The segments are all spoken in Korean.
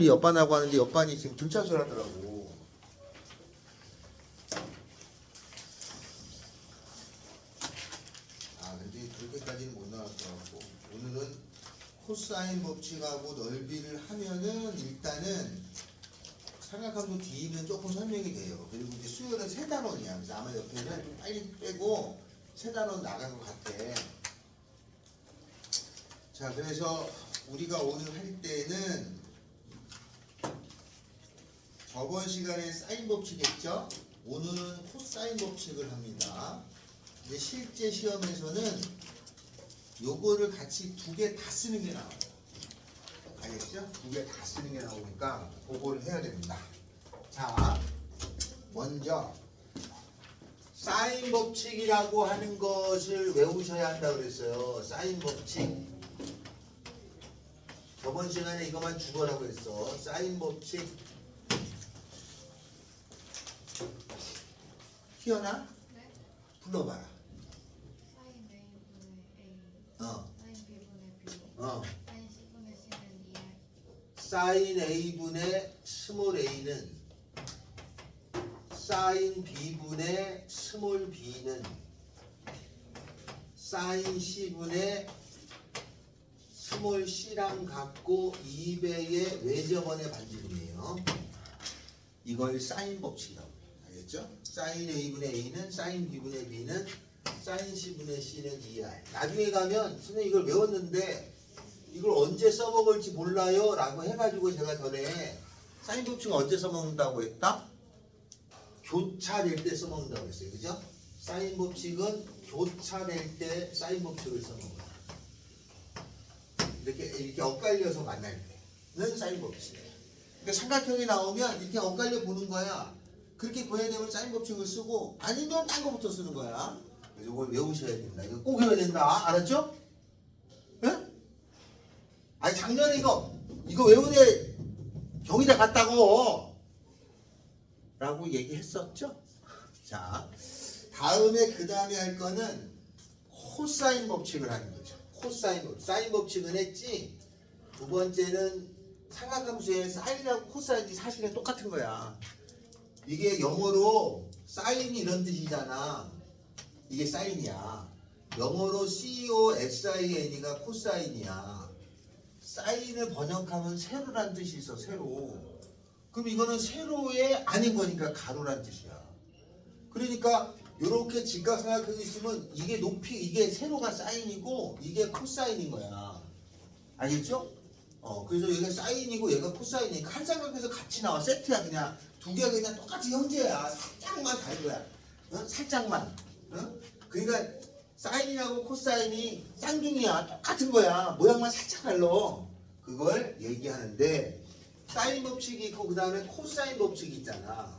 옆반하고 하는데 옆반이 지금 등차수를 하더라고. 근데 그렇게까지는 못 나왔더라고. 오늘은 코사인 법칙하고 넓이를 하면은 일단은 삼각함수 D는 조금 설명이 돼요. 그리고 이제 수열은 세 단원이야. 그래서 아마 옆에는 좀 빨리 빼고 세 단원 나간 것 같아. 자, 그래서 우리가 오늘 할 때는 저번 시간에 사인 법칙 했죠? 오늘은 코사인 법칙을 합니다. 근데 실제 시험에서는 요거를 같이 두 개 다 쓰는 게 나와요. 알겠죠? 두 개 다 쓰는 게 나오니까 그거를 해야 됩니다. 자, 먼저 사인 법칙이라고 하는 것을 외우셔야 한다 그랬어요. 사인 법칙. 저번 시간에 이것만 주거라고 했어. 사인 법칙. 희연아? 네? 불러봐라. 사인 A분의 A 어. 사인 B분의 B 어. 사인 C분의 C는 2R 사인 A분의 스몰 a는 사인 B분의 스몰 b는 사인 C분의 스몰 c랑 같고 2배의 외접원의 반지름이에요. 이걸 사인 법칙이라고 해요. 알겠죠? 사인 A분의 A는 사인 B분의 B는 사인 C분의 C는 2R. 나중에 가면 선생님 이걸 외웠는데 이걸 언제 써먹을지 몰라요 라고 해가지고 제가 전에 사인 법칙은 언제 써먹는다고 했다? 교차될 때 써먹는다고 했어요. 그죠? 사인 법칙은 교차될 때 사인 법칙을 써먹어요. 이렇게 엇갈려서 만날 때는 사인 법칙이에요. 그러니까 삼각형이 나오면 이렇게 엇갈려 보는 거야. 그렇게 보여야 되면 사인 법칙을 쓰고 아니면 딴 거부터 쓰는 거야. 그래서 이걸 외우셔야 된다. 이거 꼭 외워야 된다. 알았죠? 예? 아니 작년에 이거 외우는데 경희대 갔다고 라고 얘기했었죠? 자, 다음에 그 다음에 할 거는 코사인 법칙을 하는 거죠. 코사인 법칙. 사인 법칙은 했지. 두 번째는 삼각함수의 사인하고 코사인이 사실은 똑같은 거야. 이게 영어로 사인이 이런 뜻이잖아. 이게 사인이야. 영어로 COSIN이가 코사인이야. 사인을 번역하면 세로란 뜻이 있어. 세로. 그럼 이거는 세로의 아닌 거니까 가로란 뜻이야. 그러니까 이렇게 직각삼각형이 있으면 이게 높이 이게 세로가 사인이고 이게 코사인인 거야. 알겠죠? 그래서 얘가 사인이고 얘가 코사인이니까 한 삼각형에서 같이 나와. 세트야. 그냥 두 개가 그냥 똑같은 형제야. 살짝만 다른 거야. 살짝만. 그러니까 사인이하고 코사인이 쌍둥이야. 똑같은 거야. 모양만 살짝 달라. 그걸 얘기하는데 사인 법칙이 있고 그 다음에 코사인 법칙이 있잖아.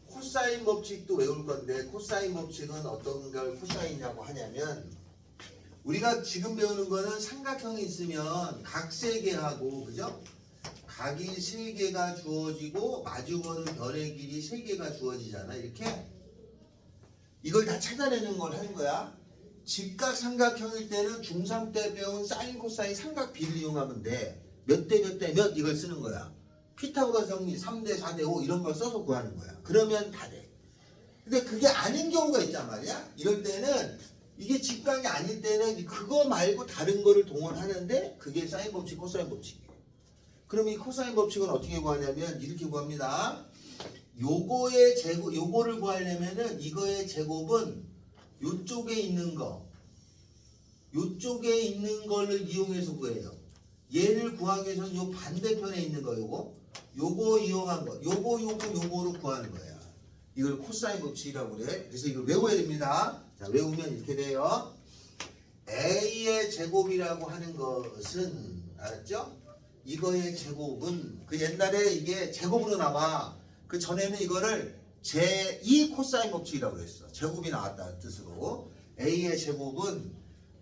코사인 법칙도 외울 건데 코사인 법칙은 어떤 걸 코사인이라고 하냐면 우리가 지금 배우는 거는 삼각형이 있으면 각 3개하고 그죠? 각이 3개가 주어지고 마주보는 변의 길이 3개가 주어지잖아. 이렇게 이걸 다 찾아내는 걸 하는 거야. 직각 삼각형일 때는 중3 때 배운 사인 코사인 삼각비를 이용하면 돼. 몇 대 몇 대 몇 이걸 쓰는 거야. 피타고라스 정리 3대 4대 5 이런 걸 써서 구하는 거야. 그러면 다 돼. 근데 그게 아닌 경우가 있단 말이야. 이럴 때는 이게 직각이 아닐 때는 그거 말고 다른 거를 동원하는데 그게 사인 법칙, 코사인 법칙이에요. 그럼 이 코사인 법칙은 어떻게 구하냐면 이렇게 구합니다. 요거의 제곱, 요거를 구하려면은 이거의 제곱은 요쪽에 있는 거, 요쪽에 있는 거를 이용해서 구해요. 얘를 구하기 위해서는 요 반대편에 있는 거, 요거 이용한 거, 요거로 구하는 거야. 이걸 코사인 법칙이라고 그래. 그래서 이걸 외워야 됩니다. 자, 외우면 이렇게 돼요. A의 제곱이라고 하는 것은 알았죠? 이거의 제곱은 그 옛날에 이게 제곱으로 나와. 그 전에는 이거를 제2 코사인 법칙이라고 했어. 제곱이 나왔다는 뜻으로. A의 제곱은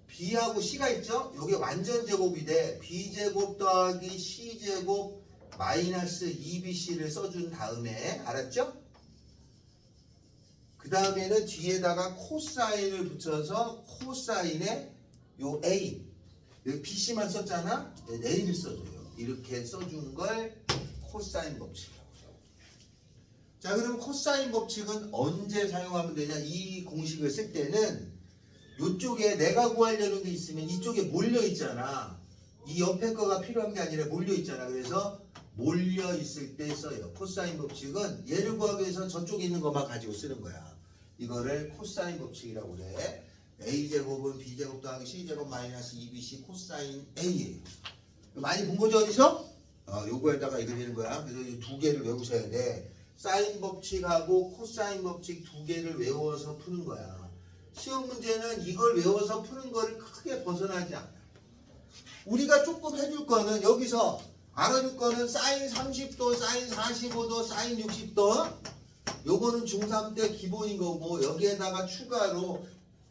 B하고 C가 있죠? 이게 완전 제곱이 돼. B제곱 더하기 C제곱 마이너스 2BC를 써준 다음에 알았죠? 그 다음에는 뒤에다가 코사인을 붙여서 코사인의 요 A 여기 BC만 썼잖아? A를 써줘요. 이렇게 써준 걸 코사인 법칙이라고. 자, 그럼 코사인 법칙은 언제 사용하면 되냐? 이 공식을 쓸 때는 이쪽에 내가 구하려는 게 있으면 이쪽에 몰려 있잖아. 이 옆에 거가 필요한 게 아니라 몰려 있잖아. 그래서 몰려 있을 때 써요. 코사인 법칙은 얘를 구하기 위해서 저쪽에 있는 것만 가지고 쓰는 거야. 이거를 코사인 법칙이라고 그래. a제곱은 b제곱 더하기 c제곱 마이너스 2bc 코사인 a예요. 많이 본 거죠, 어디서? 요거에다가 이거 되는 거야. 그래서 이 두 개를 외우셔야 돼. 사인 법칙하고 코사인 법칙 두 개를 외워서 푸는 거야. 시험 문제는 이걸 외워서 푸는 거를 크게 벗어나지 않아. 우리가 조금 해줄 거는 여기서 알아줄 거는 사인 30도, 사인 45도, 사인 60도. 요거는 중3 때 기본인 거고 여기에다가 추가로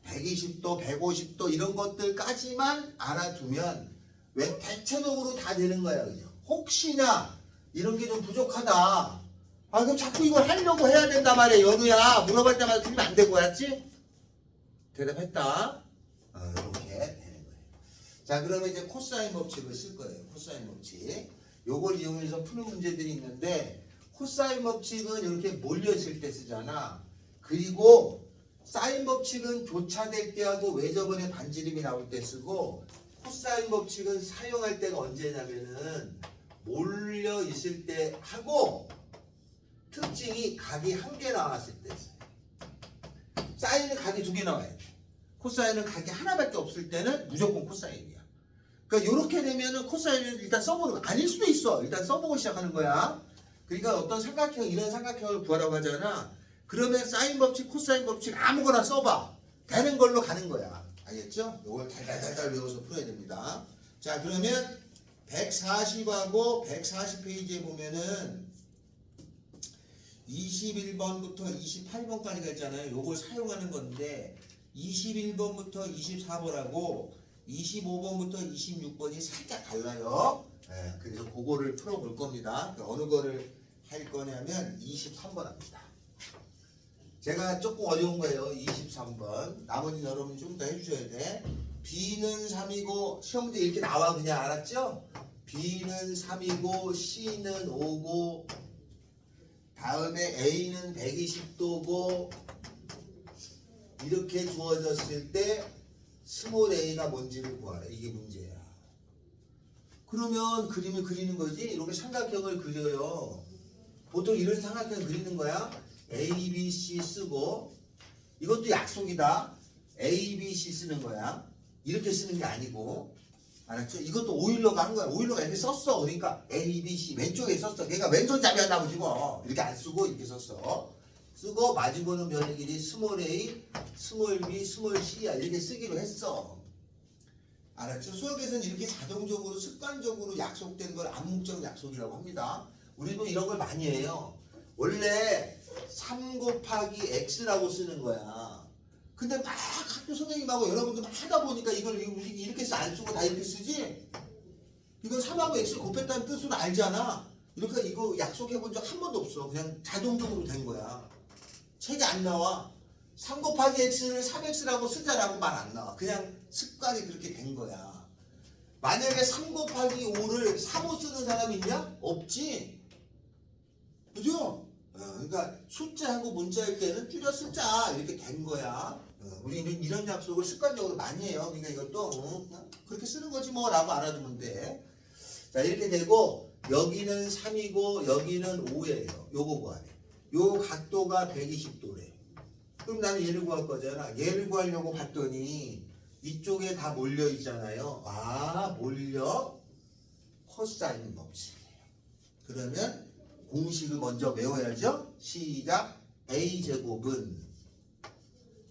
120도, 150도 이런 것들까지만 알아두면 왜 대체적으로 다 되는 거야. 그죠? 혹시나 이런 게 좀 부족하다. 그럼 자꾸 이걸 하려고 해야 된단 말이야. 연우야. 물어볼 때마다 틀리면 안 되고 알았지? 대답했다. 이렇게 되는 거예요. 자, 그러면 이제 코사인 법칙을 쓸 거예요. 코사인 법칙. 요걸 이용해서 푸는 문제들이 있는데 코사인 법칙은 이렇게 몰려있을 때 쓰잖아. 그리고 사인 법칙은 교차될 때 하고 외접원의 반지름이 나올 때 쓰고 코사인 법칙은 사용할 때가 언제냐면은 몰려있을 때 하고 특징이 각이 한 개 나왔을 때 써요. 사인은 각이 두 개 나와야 돼. 코사인은 각이 하나밖에 없을 때는 무조건 코사인이야. 그러니까 이렇게 되면은 코사인을 일단 써보는 거 아닐 수도 있어. 일단 써보고 시작하는 거야. 그러니까 어떤 삼각형 이런 삼각형을 구하라고 하잖아. 그러면 사인 법칙, 코사인 법칙 아무거나 써봐. 되는 걸로 가는 거야. 알겠죠? 이걸 달달달달 외워서 풀어야 됩니다. 자, 그러면 140하고 140페이지에 보면은 21번부터 28번까지가 있잖아요. 요걸 사용하는 건데 21번부터 24번하고 25번부터 26번이 살짝 달라요. 그래서 그거를 풀어볼 겁니다. 어느 거를 할 거냐면 23번 합니다. 제가 조금 어려운 거예요. 23번. 나머지 여러분 좀 더 해주셔야 돼. B는 3이고 시험 문제 이렇게 나와 그냥 알았죠? B는 3이고 C는 5고 다음에 A는 120도고 이렇게 주어졌을 때 스몰 a가 뭔지를 구하라. 이게 문제야. 그러면 그림을 그리는 거지. 이렇게 삼각형을 그려요. 보통 이런 삼각형 그리는 거야. A, B, C 쓰고 이것도 약속이다. A, B, C 쓰는 거야. 이렇게 쓰는 게 아니고 알았죠? 이것도 오일러가 한 거야. 오일러가 이렇게 썼어. 그러니까 A, B, C 왼쪽에 썼어. 걔가 왼손잡이였나 보지 뭐. 이렇게 안 쓰고 이렇게 썼어. 쓰고 마주보는 변의 길이 스몰 a, 스몰 b, 스몰 c야. 이렇게 쓰기로 했어. 알았죠? 수학에서는 이렇게 자동적으로 습관적으로 약속된 걸 암묵적 약속이라고 합니다. 우리도 이런 걸 많이 해요. 원래 3 곱하기 x라고 쓰는 거야. 근데 막 학교 선생님하고 여러분들 막 하다 보니까 이걸 이렇게 안 쓰고 다 이렇게 쓰지? 이건 3하고 x 곱했다는 뜻은 알잖아. 이렇게 이거 약속해 본 적 한 번도 없어. 그냥 자동적으로 된 거야. 책이 안 나와. 3 곱하기 x를 3x라고 쓰자라고 말 안 나와. 그냥 습관이 그렇게 된 거야. 만약에 3 곱하기 5를 3호 쓰는 사람이 있냐? 없지. 그죠? 그러니까 숫자하고 문자일 때는 줄여 쓰자 이렇게 된 거야. 우리는 이런 약속을 습관적으로 많이 해요. 그러니까 이것도 그렇게 쓰는 거지 뭐 라고 알아두면 돼. 자, 이렇게 되고 여기는 3이고 여기는 5예요. 요거 구하래. 요 각도가 120도래. 그럼 나는 얘를 구할 거잖아. 얘를 구하려고 봤더니 이쪽에 다 몰려 있잖아요. 몰려 코사인 법칙이에요. 그러면 공식을 먼저 외워야죠. 시작. a제곱은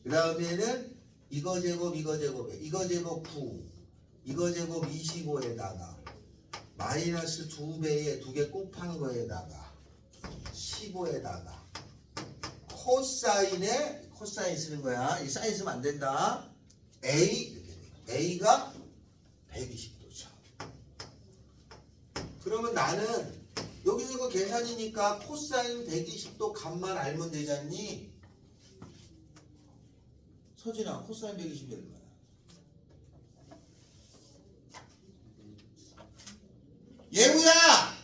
그 다음에는 이거 제곱 이거 제곱에 이거 제곱 9 이거 제곱 25에다가 마이너스 2배에 2개 곱한 거에다가 15에다가 코사인 쓰는 거야. 이 사인 쓰면 안 된다. A 이렇게 돼. A가 120도죠. 그러면 나는 여기서 이거 계산이니까 코사인 120도 값만 알면 되잖니? 서진아, 코사인 120이 얼마야? 예우야!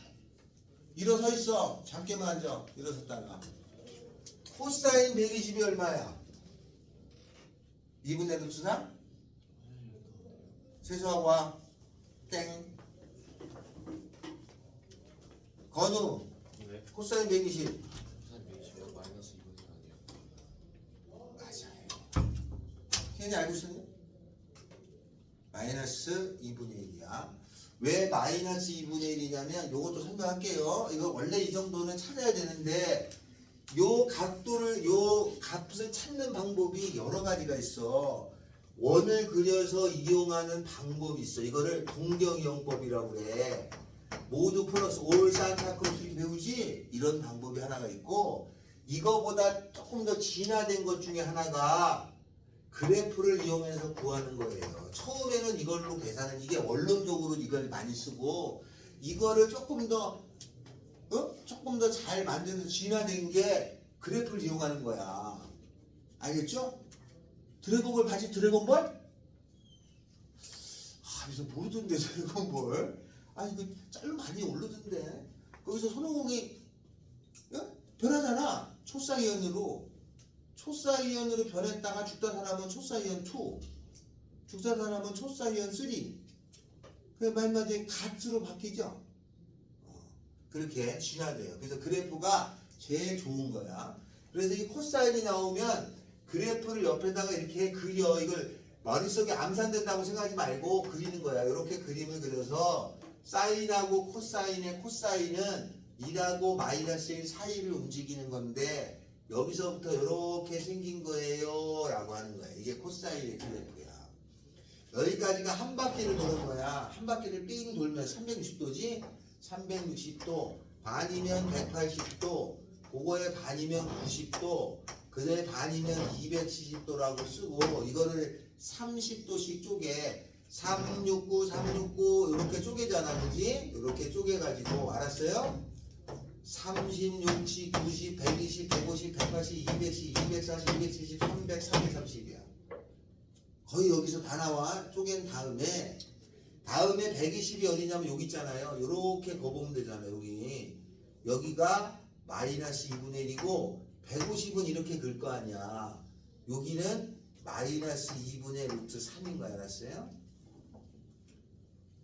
일어서 있어. 잠깐만 앉아. 일어섰다가. 코사인 120이 얼마야? 2분의 루트 3? 세수하고 와. 땡. 건우. 네. 코사인 120. 코사인 120은 마이너스 2분의 1 아니에요? 맞아요. 걔네 알고 있었냐? 마이너스 2분의 1이야. 왜 마이너스 2분의 1이냐면 요것도 설명할게요. 이거 원래 이 정도는 찾아야 되는데 요 각도를 요 값을 찾는 방법이 여러 가지가 있어. 원을 그려서 이용하는 방법이 있어. 이거를 동경이용법이라고 그래. 모두 플러스 올 산타 크로스 이렇게 배우지? 이런 방법이 하나가 있고 이거보다 조금 더 진화된 것 중에 하나가 그래프를 이용해서 구하는 거예요. 처음에는 이걸로 계산은 이게 원론적으로 이걸 많이 쓰고 이거를 조금 더 잘 만드는 진화된 게 그래프를 이용하는 거야. 알겠죠? 드래곤볼 봤지? 드래곤볼? 그래서 모르던데 드래곤볼. 이거 짤로 많이 오르던데. 거기서 손오공이 변하잖아. 초사이언으로 변했다가 죽다 살아면 초사이언 2, 죽다 살아면 초사이언 3. 그 말마디에 갓으로 바뀌죠. 그렇게 진화돼요. 그래서 그래프가 제일 좋은 거야. 그래서 이 코사인이 나오면 그래프를 옆에다가 이렇게 그려. 이걸 머릿속에 암산된다고 생각하지 말고 그리는 거야. 이렇게 그림을 그려서 사인하고 코사인의 코사인은 1하고 마이너스 1 사이를 움직이는 건데 여기서부터 이렇게 생긴 거예요 라고 하는 거야. 이게 코사인의 그래프야. 여기까지가 한 바퀴를 도는 거야. 한 바퀴를 삥 돌면 360도지? 360도 반이면 180도, 그거에 반이면 90도, 그에 반이면 270도라고 쓰고 이거를 30도씩 쪼개. 369, 369 이렇게 쪼개잖아, 그지? 이렇게 쪼개가지고 알았어요? 30, 60, 90, 120, 150, 180, 210, 240, 270, 300, 330이야. 거의 여기서 다 나와. 쪼갠 다음에 120이 어디냐면 여기 있잖아요. 요렇게 거보면 되잖아요. 여기가 마이너스 2분의 1이고 150은 이렇게 글 거 아니야. 여기는 마이너스 2분의 루트 3인 거 알았어요?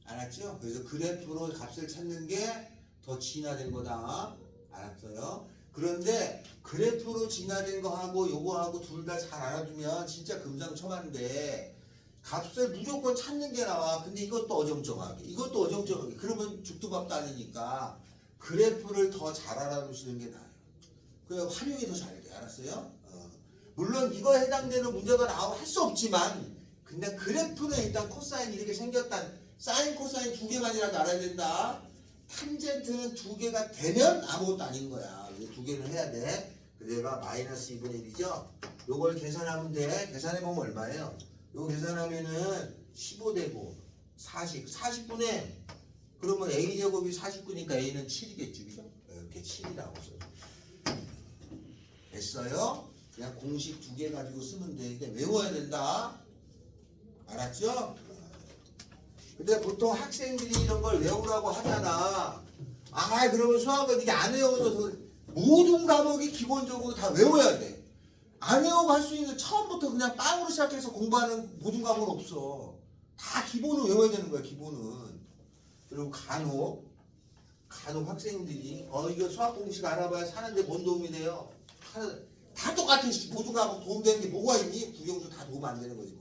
알았죠? 그래서 그래프로 값을 찾는 게 더 진화된 거다. 알았어요? 그런데 그래프로 진화된 거하고 요거하고 둘 다 잘 알아두면 진짜 금상첨화인데 값을 무조건 찾는 게 나와. 근데 이것도 어정쩡하게 그러면 죽두밥도 아니니까 그래프를 더 잘 알아두시는 게 나아요. 그래 활용이 더 잘 돼. 알았어요? 물론 이거에 해당되는 문제가 나오고 할 수 없지만 근데 그래프는 일단 코사인이 이렇게 생겼다. 사인 코사인 두 개만이라도 알아야 된다. 탄젠트는 두 개가 되면 아무것도 아닌 거야. 두 개를 해야 돼. 그래가 마이너스 2분의 1이죠. 요걸 계산하면 돼. 계산해보면 얼마예요? 요거 계산하면은 15되고 40분의 그러면 a제곱이 49니까 a는 7이겠죠. 그죠? 이렇게 7이라고 써요. 됐어요? 그냥 공식 두 개 가지고 쓰면 돼. 근데 외워야 된다. 알았죠? 근데 보통 학생들이 이런 걸 외우라고 하잖아. 그러면 수학은 이게 안 외워져서 모든 과목이 기본적으로 다 외워야 돼. 안 외우고 할 수 있는 처음부터 그냥 빵으로 시작해서 공부하는 모든 과목은 없어. 다 기본을 외워야 되는 거야. 기본은. 그리고 간혹 학생들이 이거 수학 공식 알아봐야 사는데 뭔 도움이 돼요? 다 똑같아. 모든 과목 도움되는 게 뭐가 있니? 국영수 다 도움 안 되는 거지.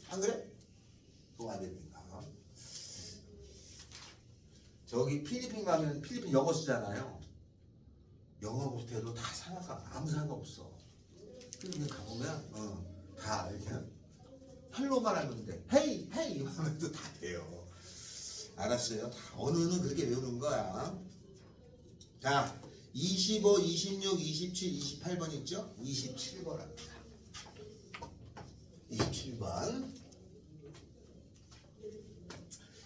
안 그래? 도움 안 됩니다. 저기 필리핀 가면 필리핀 영어 쓰잖아요. 영어 못해도 다 아무 상관없어. 필리핀 가보면 다 이렇게 헬로만 하면 돼. 헤이 헤이 하면서 다 돼요. 알았어요? 다 언어는 그렇게 외우는 거야. 자 25, 26, 27, 28번 있죠? 27번 합니다. 27번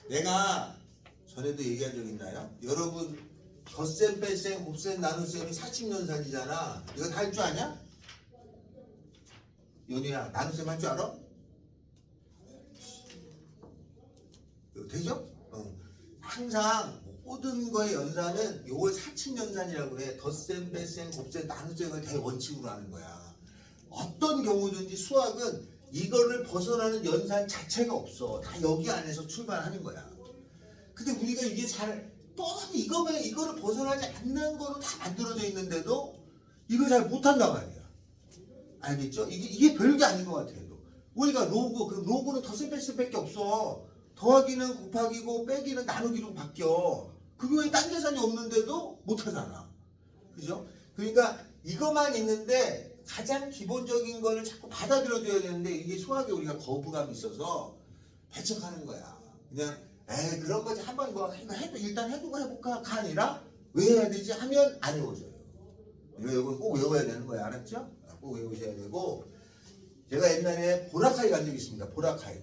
내가 전에도 얘기한 적 있나요? 여러분 덧셈, 뺄셈, 곱셈, 나눗셈이 사칙연산이잖아. 이거 다 할 줄 아냐? 연우야 나눗셈 할 줄 알아? 이거 되죠? 항상 모든 거의 연산은 요걸 사칙 연산이라고 그래. 덧셈, 뺄셈, 곱셈, 나눗셈을 대원칙으로 하는 거야. 어떤 경우든지 수학은 이거를 벗어나는 연산 자체가 없어. 다 여기 안에서 출발하는 거야. 근데 우리가 이게 뻔히 이거를 벗어나지 않는 거로 다 만들어져 있는데도 이걸 잘 못한단 말이야. 알겠죠? 이게 별게 아닌 것 같아요. 우리가 그럼 로그는 덧셈 뺄셈밖에 없어. 더하기는 곱하기고 빼기는 나누기로 바뀌어. 그게 왜 딴 계산이 없는데도 못하잖아. 그죠? 그러니까 이것만 있는데 가장 기본적인 거를 자꾸 받아들여줘야 되는데 이게 수학에 우리가 거부감이 있어서 배척하는 거야. 그냥 그런 거지 한번 일단 해두고 해볼까가 아니라 왜 해야 되지 하면 안 외워져요. 이거 꼭 외워야 되는 거야. 알았죠? 꼭 외우셔야 되고 제가 옛날에 보라카이 간 적이 있습니다. 보라카이.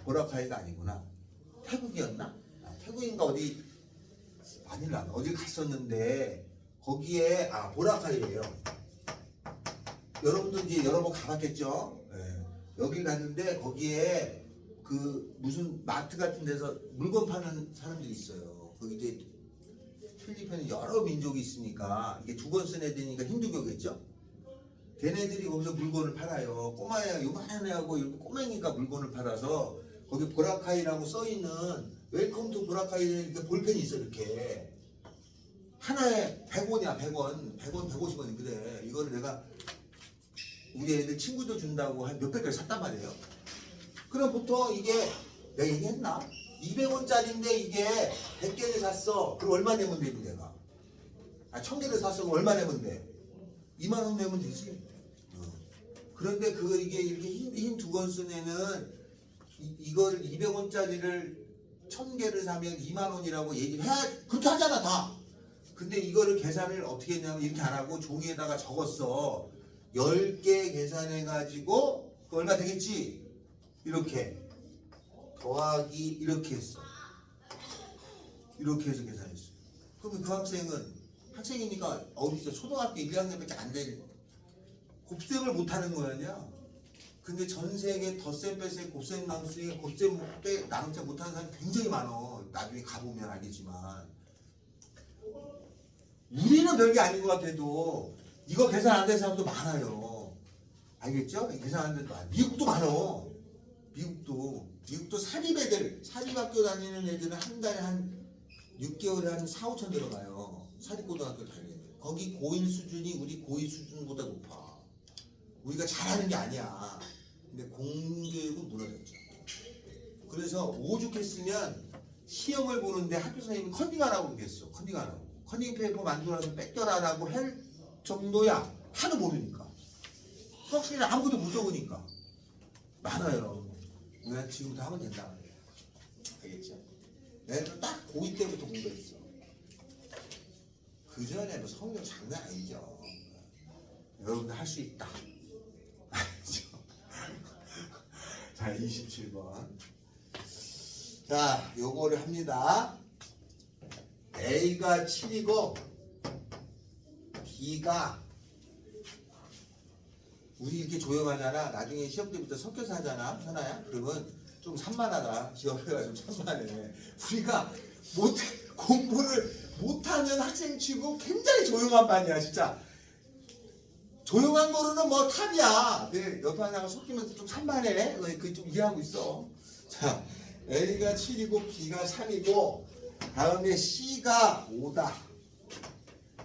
보라카이가 아니구나. 태국이었나? 태국인가 어디 마닐라 어디 갔었는데 거기에 보라카이래요. 여러분도 이제 여러 번 가봤겠죠? 네. 여기 갔는데 거기에 그 무슨 마트 같은 데서 물건 파는 사람들이 있어요. 거기 이제 필리핀에 여러 민족이 있으니까 이게 두 번 쓴 애들이니까 힌두교겠죠? 걔네들이 거기서 물건을 팔아요. 꼬마애가 요만한 애하고 이렇게 꼬맹이가 물건을 팔아서 거기 보라카이라고 써있는 웰컴 투 보라카이 이렇게 볼펜이 있어. 이렇게 하나에 100원이야. 100원 150원이 그래. 이거를 내가 우리 애들 친구들 준다고 한 몇백 개를 샀단 말이에요. 그럼 보통 이게 내가 얘기했나? 200원짜리인데 이게 100개를 샀어. 그럼 얼마 내면 되지 내가? 1000개를 샀어. 그럼 얼마 내면 돼? 2만 원 내면 되지. 그런데 이게 이렇게 흰 두 권 쓴 애는 이걸 200원짜리를 1000개를 사면 2만 원이라고 얘기를 해야 그렇게 하잖아 다. 근데 이거를 계산을 어떻게 했냐면 이렇게 안 하고 종이에다가 적었어. 10개 계산해가지고 그 얼마 되겠지? 이렇게 더하기 이렇게 했어. 이렇게 해서 계산했어. 그러면 그 학생이니까 어디서 초등학교 1, 2학년밖에 안 돼. 곱셈을 못하는 거냐? 근데 전 세계 덧셈, 뺄셈, 곱셈, 나눗셈, 곱셈, 나눗셈 못하는 사람이 굉장히 많어. 나중에 가보면 알겠지만 우리는 별게 아닌 것 같아도 이거 계산 안 되는 사람도 많아요. 알겠죠? 계산 안 되는 사람 미국도 많어. 미국도 사립학교 다니는 애들은 한 달에 한 6개월에 한 4, 5천 들어가요. 사립고등학교 다니는. 거기 고1 수준이 우리 고2 수준보다 높아. 우리가 잘하는 게 아니야. 근데 공교육은 무너졌죠. 그래서 오죽했으면 시험을 보는데 학교 선생님이 컨닝하라고 그랬어. 컨닝 페이퍼 만들어서 뺏겨라라고 할 정도야. 하도 모르니까. 수학시간에 아무것도 못 적으니까. 많아요. 우리가 지금부터 하면 된다. 알겠죠? 내가 딱 고2 때부터 공부했어. 그 전에 뭐 성적 장난 아니죠. 여러분들 할 수 있다. 알죠? 자, 27번. 자, 요거를 합니다. A가 7이고 B가 우리 이렇게 조용하잖아. 나중에 시험 때부터 섞여서 하잖아. 하나야? 그러면 좀 산만하다. 기업회가 좀 산만해. 우리가 공부를 못하는 학생 치고 굉장히 조용한 반이야. 진짜 조용한 거로는 뭐 탑이야. 근데 옆에 하나가 섞이면서 좀 산만해. 그 좀 이해하고 있어. 자, A가 7이고 B가 3이고 다음에 C가 5다.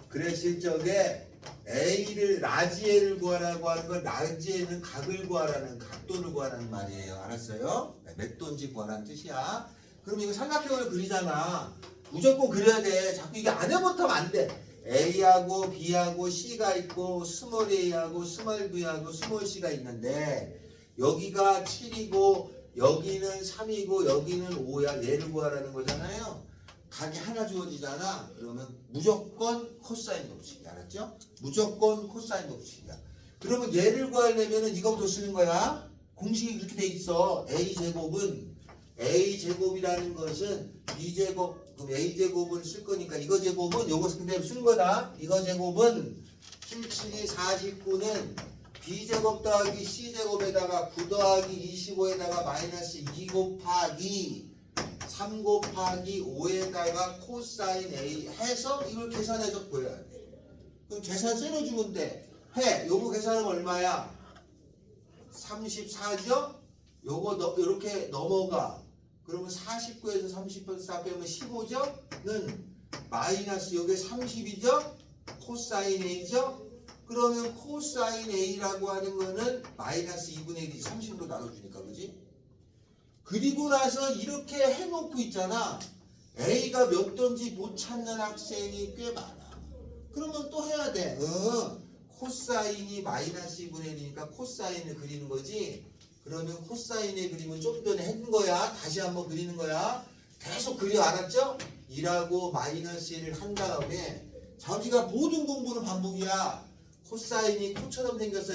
그랬을 적에 A를 라지에를 구하라고 하는 건 라지에는 각을 구하라는 각도를 구하라는 말이에요. 알았어요? 몇 도인지 구하라는 뜻이야. 그럼 이거 삼각형을 그리잖아. 무조건 그려야 돼. 자꾸 이게 안 해부터면 안 돼. A하고 B하고 C가 있고 스몰 A하고 스몰 B하고 스몰 C가 있는데 여기가 7이고 여기는 3이고 여기는 5야. 얘를 구하라는 거잖아요. 각이 하나 주어지잖아. 그러면 무조건 코사인 법칙이야. 알았죠? 무조건 코사인 법칙이야. 그러면 얘를 구하려면 이거부터 쓰는 거야. 공식이 그렇게 돼 있어. A제곱이라는 것은 B제곱, 그럼 A제곱을 쓸 거니까 이거 제곱은 요거 그대로 쓰는 거다. 이거 제곱은 77이 49는 B제곱 더하기 C제곱에다가 9 더하기 25에다가 마이너스 2 곱하기 3 곱하기 5에다가 코사인 A 해서 이걸 계산해서 보여야 돼. 그럼 계산 썰어주면 돼. 해. 요거 계산하면 얼마야? 34죠? 요거 이렇게 넘어가. 그러면 49에서 34 빼면 15죠?는 마이너스 요게 30이죠? 코사인 A죠? 그러면 코사인 A라고 하는 거는 마이너스 2분의 1이 30으로 나눠주니까, 그지? 그리고 나서 이렇게 해놓고 있잖아. A가 몇 던지 못 찾는 학생이 꽤 많아. 그러면 또 해야 돼. 코사인이 마이너스 2분의 1이니까 코사인을 그리는 거지. 그러면 코사인의 그림은 좀 전에 했는 거야. 다시 한번 그리는 거야. 계속 그려, 알았죠? 2라고 마이너스 1을 한 다음에 자우지가 모든 공부는 반복이야. 코사인이 코처럼 생겼어.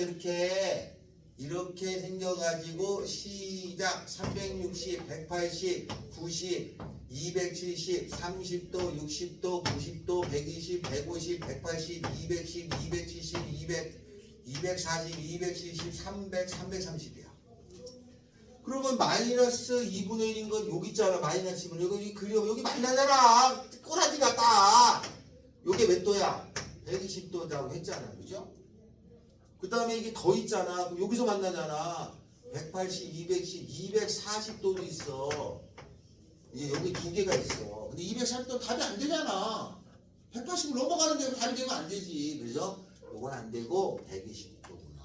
이렇게 생겨가지고 시작 360, 180, 90, 270, 30도, 60도, 90도, 120, 150, 180, 210, 270, 200, 240, 270, 300, 330이야. 그러면 마이너스 2분의 1인 건 여기 있잖아. 마이너스 2분의 1. 여기 그려. 여기 만나잖아. 꼬라지가 딱. 요게 몇 도야? 120도라고 했잖아. 그죠? 그 다음에 이게 더 있잖아. 그럼 여기서 만나잖아. 180, 210, 240도도 있어. 이제 여기 두 개가 있어. 근데 240도 답이 안 되잖아. 180을 넘어가는데 답이 되면 안 되지. 그래서 요건 안 되고 120도구나.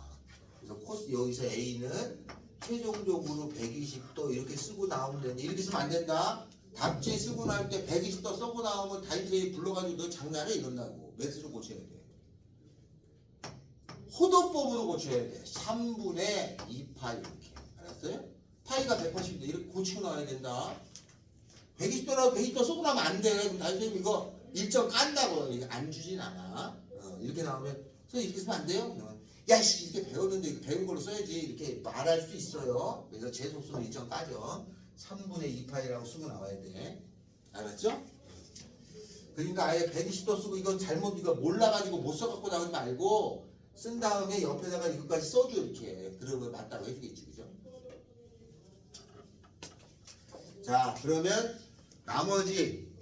그래서 코스 여기서 A는 최종적으로 120도 이렇게 쓰고 나오면 되는데 이렇게 쓰면 안 된다. 답지 쓰고 나올 때 120도 쓰고 나오면 타임세이 불러가지고 너 장난해 이런다고. 매스로 고쳐야 돼. 호도법으로 고쳐야 돼. 3분의 2파이 이렇게. 알았어요? 파이가 180도 이렇게 고치고 나와야 된다. 120도라고 120도 쏘고 나면 안 돼. 그럼 선생님 이거 일정 깐다고. 안 주진 않아. 이렇게 나오면 선생님 이렇게 쓰면 안 돼요? 그러면 야씨 이렇게 배웠는데 이거 배운 걸로 써야지. 이렇게 말할 수 있어요. 그래서 제 속수는 일정 까죠. 3분의 2파이라고 쓰고 나와야 돼. 알았죠? 그러니까 아예 120도 쓰고 이건 잘못 이거 몰라가지고 못 써갖고 나오지 말고 쓴 다음에 옆에다가 이것까지 써줘 이렇게. 그러면 맞다고 해주겠지. 그죠? 자 그러면 나머지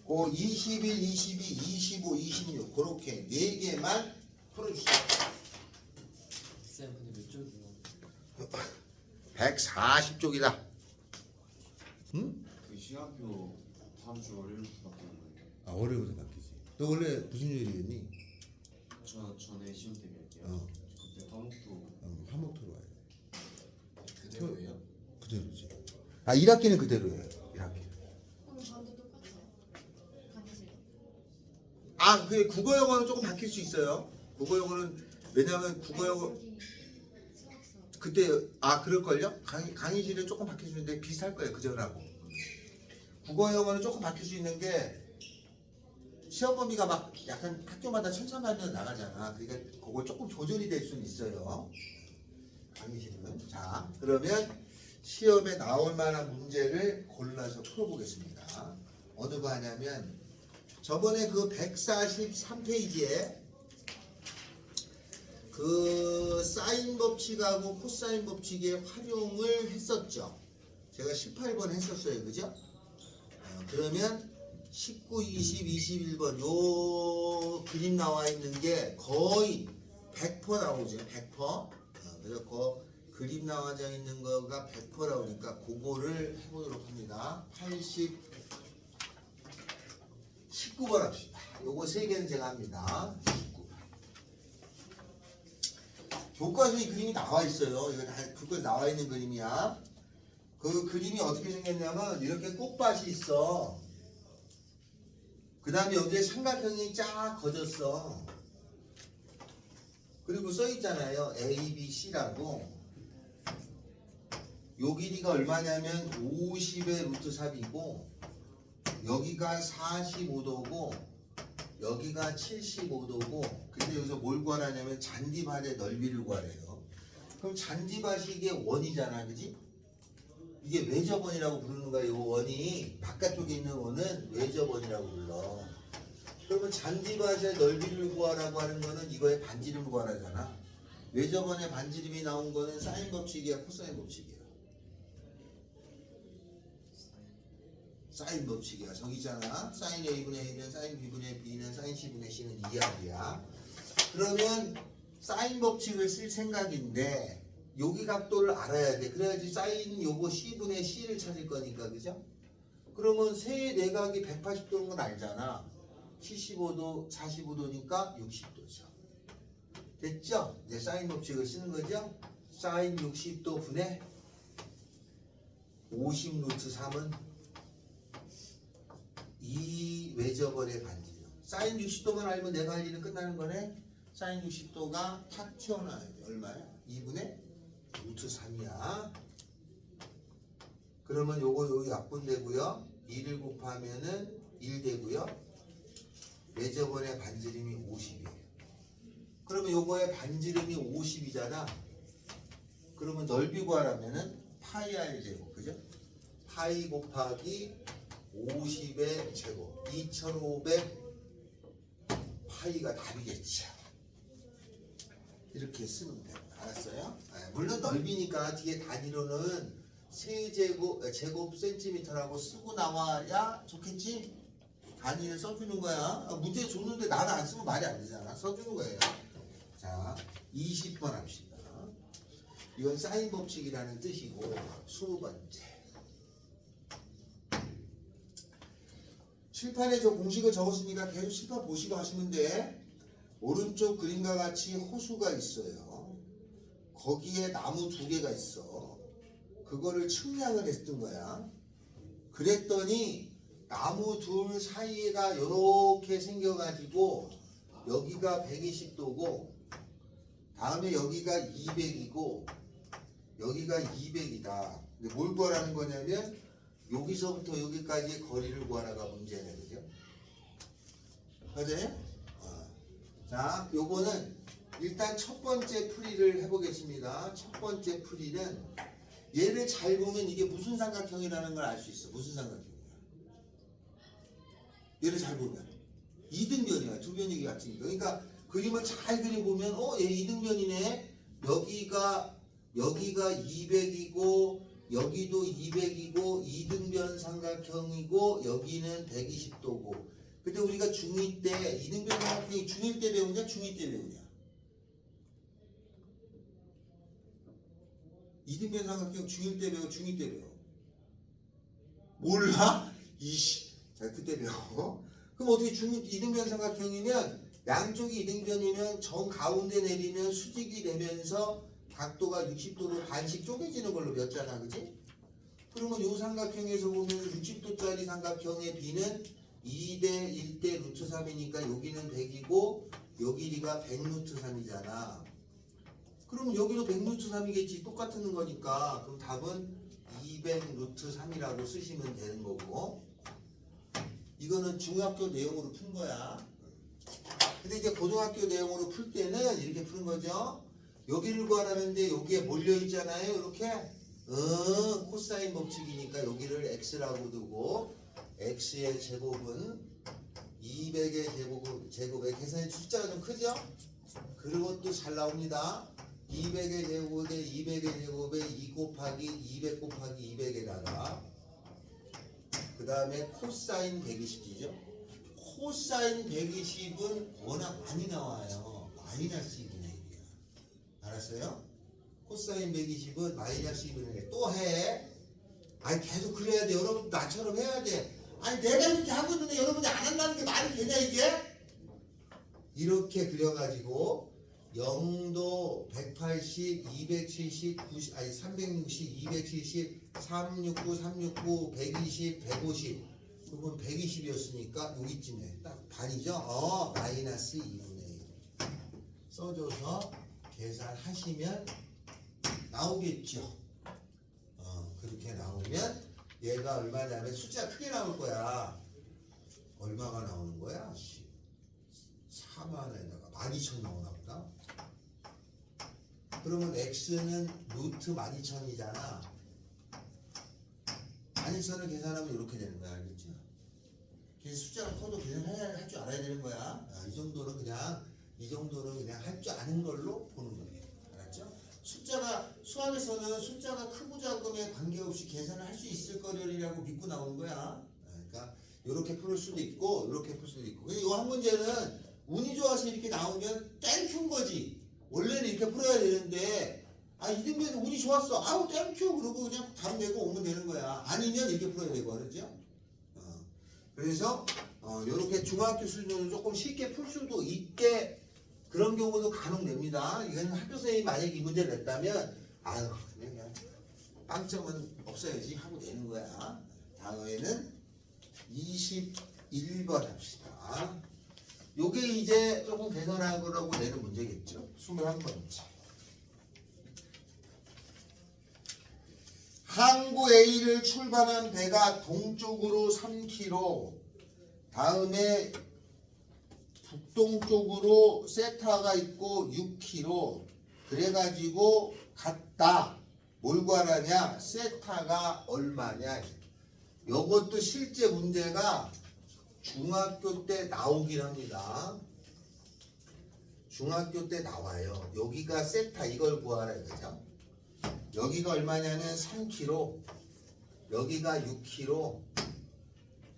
그 21, 22, 25, 26 그렇게 4개만 풀어주세요. 쌤 근데 몇 쪽이요? 140쪽이다. 응? 그 시간표 다음 주 월요일부터 바뀌는 거예요. 아 월요일부터 바뀌지. 너 원래 무슨 요일이었니? 저 전에 시험 대비할게요. 그때 화목도 화목토로 와요. 그대로예요? 그대로지. 아 1학기는 그대로예요. 1학기. 그럼 반도 똑같아요? 강의실도? 아, 그 국어 영어는 조금 바뀔 수 있어요. 국어 영어는 왜냐하면 국어 영어 여기 수학수 그때 그럴걸요? 강의실은 조금 바뀔 수 있는데 비슷할 거예요. 그전하고. 국어 영어는 조금 바뀔 수 있는 게 시험 범위가 막 약간 학교마다 천차만별 나가잖아. 그러니까 그걸 조금 조절이 될 수는 있어요. 강의실은. 자, 그러면 시험에 나올 만한 문제를 골라서 풀어보겠습니다. 어느 거 하냐면 저번에 그 143페이지에 그 사인 법칙하고 코사인 법칙의 활용을 했었죠. 제가 18번 했었어요. 그죠? 그러면 19, 20, 21번 요 그림 나와 있는 게 거의 100% 나오죠. 100%. 그래서 그 그림 나와 있는 거가 100% 나오니까 그거를 해보도록 합니다. 19번 합시다. 요거 3개는 제가 합니다. 19번. 교과서에 그림이 나와 있어요. 이거 다 교과서에 나와 있는 그림이야. 그 그림이 어떻게 생겼냐면 이렇게 꽃밭이 있어. 그 다음에 여기에 삼각형이 쫙 거졌어. 그리고 써 있잖아요. A, B, C라고. 요 길이가 얼마냐면 50의 루트 3이고 여기가 45도고 여기가 75도고 근데 여기서 뭘 구하라냐면 잔디밭의 넓이를 구하래요. 그럼 잔디밭이 이게 원이잖아. 그지? 이게 외접원이라고 부르는 거야. 이 원이 바깥쪽에 있는 원은 외접원이라고 불러. 그러면 잔디밭의 넓이를 구하라고 하는 거는 이거의 반지름을 구하라잖아. 외접원의 반지름이 나온 거는 사인 법칙이야, 코사인 법칙이야. 사인 법칙이야. 저기 있잖아. 사인 A분의 A는 사인 B분의 B는 사인 C분의 C는 2합이야. 그러면 사인 법칙을 쓸 생각인데 여기 각도를 알아야 돼. 그래야지 사인 요거 C분의 C를 찾을 거니까, 그죠? 그러면 세 내각이 180도인 건 알잖아. 75도, 45도니까 60도죠. 됐죠? 이제 사인 법칙을 쓰는 거죠? 사인 60도 분의 50 루트 3은 이 외접원의 반지름. 사인 60도만 알면 내가 할 일은 끝나는 거네. 사인 60도가 탁 튀어나와야 돼. 얼마야? 2분의 루트 3이야. 그러면 요거 여기 약분되고요. 2를 곱하면은 1 되고요. 외접원의 반지름이 50이에요. 그러면 요거의 반지름이 50이잖아. 그러면 넓이 구하라면은 파이 r 제곱, 그죠? 파이 곱하기 50의 제곱 2500 파이가 답이겠죠. 이렇게 쓰면 돼요. 알았어요? 물론 넓이니까 뒤에 단위로는 세제곱 센티미터라고 쓰고 나와야 좋겠지? 단위를 써주는 거야. 문제 줬는데 나는 안 쓰면 말이 안 되잖아. 써주는 거예요. 자, 20번 합시다. 이건 사인 법칙이라는 뜻이고 20번째. 칠판에 저 공식을 적었으니까 계속 칠판 보시고 하시면 돼. 오른쪽 그림과 같이 호수가 있어요. 거기에 나무 2개가 있어. 그거를 측량을 했던 거야. 그랬더니 나무 둘 사이가 이렇게 생겨가지고 여기가 120도고 다음에 여기가 200이고 여기가 200이다. 근데 뭘 구하라는 거냐면 여기서부터 여기까지의 거리를 구하라가 문제네, 그죠? 맞아요? 자, 요거는 일단 첫 번째 풀이를 해보겠습니다. 첫 번째 풀이는 얘를 잘 보면 이게 무슨 삼각형이라는 걸 알 수 있어. 무슨 삼각형이야? 얘를 잘 보면 이등변이야. 두 변이 같으니까. 그러니까 그림을 잘 그려보면 얘 이등변이네. 여기가 200이고 여기도 200이고 이등변 삼각형이고 여기는 120도고. 근데 우리가 중2 때 이등변 삼각형이 중1 때 배우냐 중2 때 배우냐? 이등변 삼각형 중1 때 배워 중2 때 배워? 몰라? 이씨. 자, 그때 배워. 그럼 어떻게 이등변 삼각형이면 양쪽이 이등변이면 정 가운데 내리면 수직이 되면서 각도가 60도로 반씩 쪼개지는 걸로 배웠잖아, 그지? 그러면 이 삼각형에서 보면 60도짜리 삼각형의 B는 2대 1대 루트 3이니까 여기는 100이고 여기 길이가 100 루트 3이잖아. 그럼 여기도 100 루트 3이겠지. 똑같은 거니까. 그럼 답은 200 루트 3이라고 쓰시면 되는 거고. 이거는 중학교 내용으로 푼 거야. 근데 이제 고등학교 내용으로 풀 때는 이렇게 푸는 거죠. 여기를 구하라는데 여기에 몰려 있잖아요. 이렇게 코사인 법칙이니까 여기를 x라고 두고 x의 제곱은 200의 제곱에 계산의 숫자가 좀 크죠? 그리고 또 잘 나옵니다. 200의 제곱에 200의 제곱에 2 곱하기 200 곱하기 200에다가 그 다음에 코사인 120이죠. 코사인 120은 워낙 많이 나와요. 마이너스 2분의 1이야. 알았어요? 코사인 120은 마이너스 2분의 1. 또 해. 아니 계속 그래야 돼. 여러분 나처럼 해야 돼. 아니 내가 이렇게 하고 있는데 여러분이 안 한다는 게 말이 되냐 이게? 이렇게 그려가지고 0도 180, 270, 90, 아니 360, 270, 369, 369, 120, 150. 그건 120이었으니까 여기쯤에 딱 반이죠? 마이너스 2분의 1 써줘서 계산하시면 나오겠죠? 그렇게 나오면 얘가 얼마냐면 숫자 크게 나올 거야. 얼마가 나오는 거야? 4만에다가 12,000 나오나 보다. 그러면 x는 루트 12,000이잖아. 12,000을 계산하면 이렇게 되는 거야. 알겠죠? 그래서 숫자가 커도 계산할 줄 알아야 되는 거야. 이 정도는 그냥 할 줄 아는 걸로 보는 거예요. 알았죠? 수학에서는 숫자가 크고 작음에 관계없이 계산을 할 수 있을 거리라고 믿고 나오는 거야. 이렇게 풀 수도 있고 이렇게 풀 수도 있고. 근데 이 한 문제는 운이 좋아서 이렇게 나오면 땡큐인 거지. 원래는 이렇게 풀어야 되는데 이등변에서 운이 좋았어. 아우 땡큐 그러고 그냥 답 내고 오면 되는 거야. 아니면 이렇게 풀어야 되고 그러죠. 그래서 이렇게 중학교 수준으로 조금 쉽게 풀 수도 있게 그런 경우도 간혹 냅니다. 이건 학교 선생님이 만약에 이 문제를 냈다면 아유 그냥 빵점은 없어야지 하고 내는 거야. 다음에는 21번 합시다. 요게 이제 조금 개선하려고 내는 문제겠죠. 21번째. 항구 A를 출발한 배가 동쪽으로 3km, 다음에 북동쪽으로 세타가 있고 6km, 그래가지고 갔다. 뭘 구하라냐? 세타가 얼마냐? 요것도 실제 문제가 중학교 때 나오긴 합니다. 중학교 때 나와요. 여기가 세타 이걸 구하라 이거죠. 여기가 얼마냐면 3km, 여기가 6km,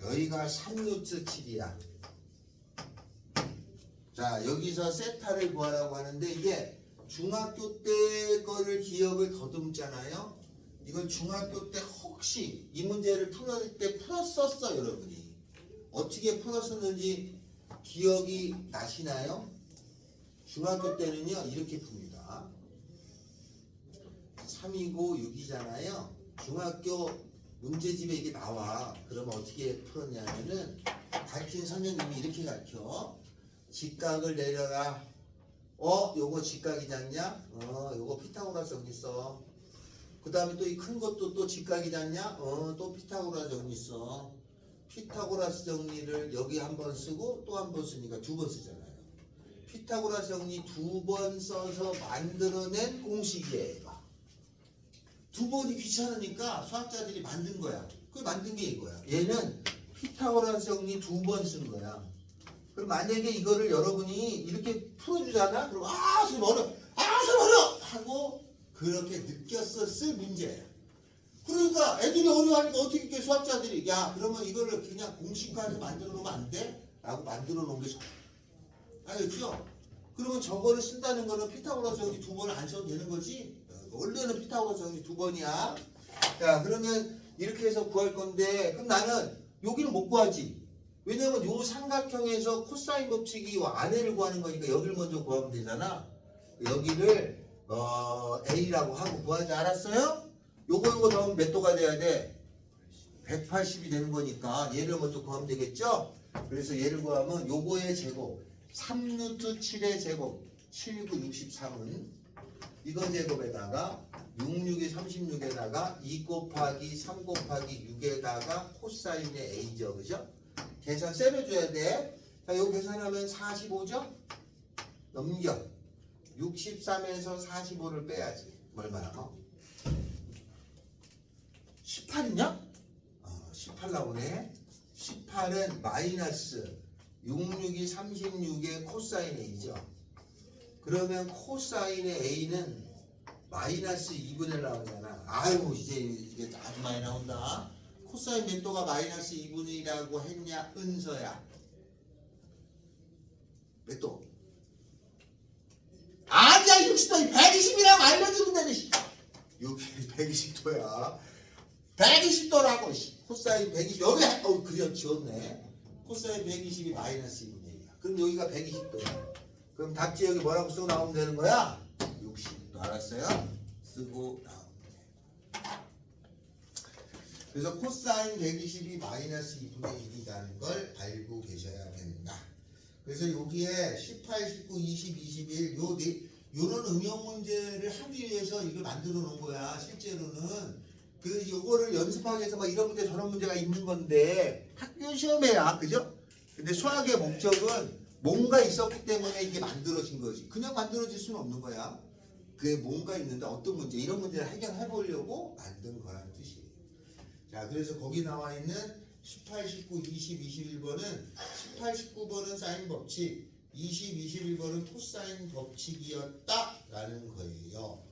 여기가 3루트 7이야. 자, 여기서 세타를 구하라고 하는데 이게 중학교 때 거를 기억을 더듬잖아요. 이건 중학교 때 혹시 이 문제를 풀을 때 풀었었어 여러분이. 어떻게 풀었었는지 기억이 나시나요? 중학교 때는요 이렇게 풉니다. 3이고 6이잖아요. 중학교 문제집에 이게 나와. 그러면 어떻게 풀었냐면은 가르친 선생님이 이렇게 가르쳐. 직각을 내려라. 요거 직각이잖냐? 요거 피타고라스 정리 써. 그 다음에 또 이 큰 것도 또 직각이잖냐? 또 피타고라스 정리 써. 피타고라스 정리를 여기 한 번 쓰고 또 한 번 쓰니까 두 번 쓰잖아요. 피타고라스 정리 두 번 써서 만들어낸 공식이에요. 두 번이 귀찮으니까 수학자들이 만든 거야. 그 만든 게 이거야. 얘는 피타고라스 정리 두 번 쓴 거야. 그럼 만약에 이거를 여러분이 이렇게 풀어주잖아? 그럼 선생님 어려워! 선생님 어려워! 하고 그렇게 느꼈었을 문제야. 그러니까 애들이 어려워하니까 어떻게 이렇게 수학자들이 그러면 이거를 그냥 공식화해서 만들어 놓으면 안 돼? 라고 만들어 놓은 게 알겠죠? 그러면 저거를 쓴다는 거는 피타고라스 정리 두 번을 안 써도 되는 거지? 원래는 피타고라스 정리 두 번이야. 자, 그러면 이렇게 해서 구할 건데 그럼 나는 여기를 못 구하지. 왜냐면 요 삼각형에서 코사인 법칙이 아내를 구하는 거니까 여기를 먼저 구하면 되잖아. 여기를 A라고 하고 구하지. 알았어요? 요거 더하면 몇 도가 돼야 돼? 180이 되는 거니까 얘를 먼저 구하면 되겠죠? 그래서 얘를 구하면 요거의 제곱 3루트 7의 제곱 7, 9, 63은 이거 제곱에다가 6, 6이 36에다가 2 곱하기 3 곱하기 6에다가 코사인의 A죠. 그죠? 계산 세려줘야 돼. 자, 요거 계산하면 45죠? 넘겨. 63에서 45를 빼야지. 얼마나? 18이냐? 18 나오네. 18은 마이너스 6, 6이 36의 코사인 A죠. 그러면 코사인의 A는 마이너스 2분의 1 나오잖아. 아유 이제 아주 많이 나온다. 코사인 몇 도가 마이너스 2분의 1이라고 했냐? 은서야. 몇 도? 아니야 60도 120이라고 알려주는데 120도야. 120도라고 코사인 120 여기 그려 지웠네. 코사인 120이 마이너스 2분의 1이야. 그럼 여기가 120도야. 그럼 답지 여기 뭐라고 쓰고 나오면 되는 거야? 60도. 알았어요? 쓰고 나오면 돼. 그래서 코사인 120이 마이너스 2분의 1이라는 걸 알고 계셔야 된다. 그래서 여기에 18, 19, 20, 21 요런 응용 문제를 하기 위해서 이걸 만들어 놓은 거야. 실제로는 요거를 연습하기 위해서 막 이런 문제 저런 문제가 있는 건데 학교 시험에야 그죠? 근데 수학의 목적은 뭔가 있었기 때문에 이게 만들어진 거지. 그냥 만들어질 수는 없는 거야. 그게 뭔가 있는데 어떤 문제 이런 문제를 해결해 보려고 만든 거라는 뜻이에요. 자, 그래서 거기 나와 있는 18, 19, 20, 21번은 18, 19번은 사인 법칙, 20, 21번은 코사인 법칙이었다라는 거예요.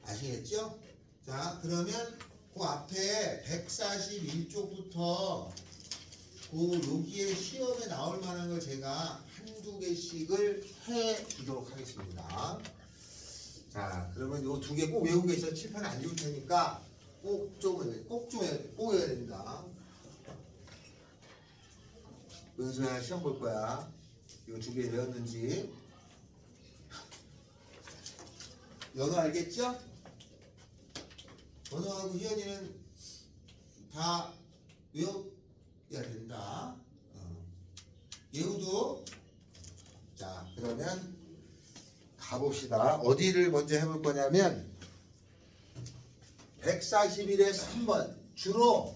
아시겠죠? 자, 그러면 그 앞에 141쪽부터 여기에 시험에 나올 만한 걸 제가 한두 개씩을 해 주도록 하겠습니다. 자, 그러면 요 두 개 꼭 외우고 계셔. 칠판에 안 지울 테니까 꼭 외워야 됩니다. 은수야 시험 볼 거야. 이거 두 개 외웠는지. 연어 알겠죠? 연어하고 희연이는 다 외워야 된다. 예우도. 자, 그러면 가봅시다. 어디를 먼저 해볼 거냐면 141에 3번 주로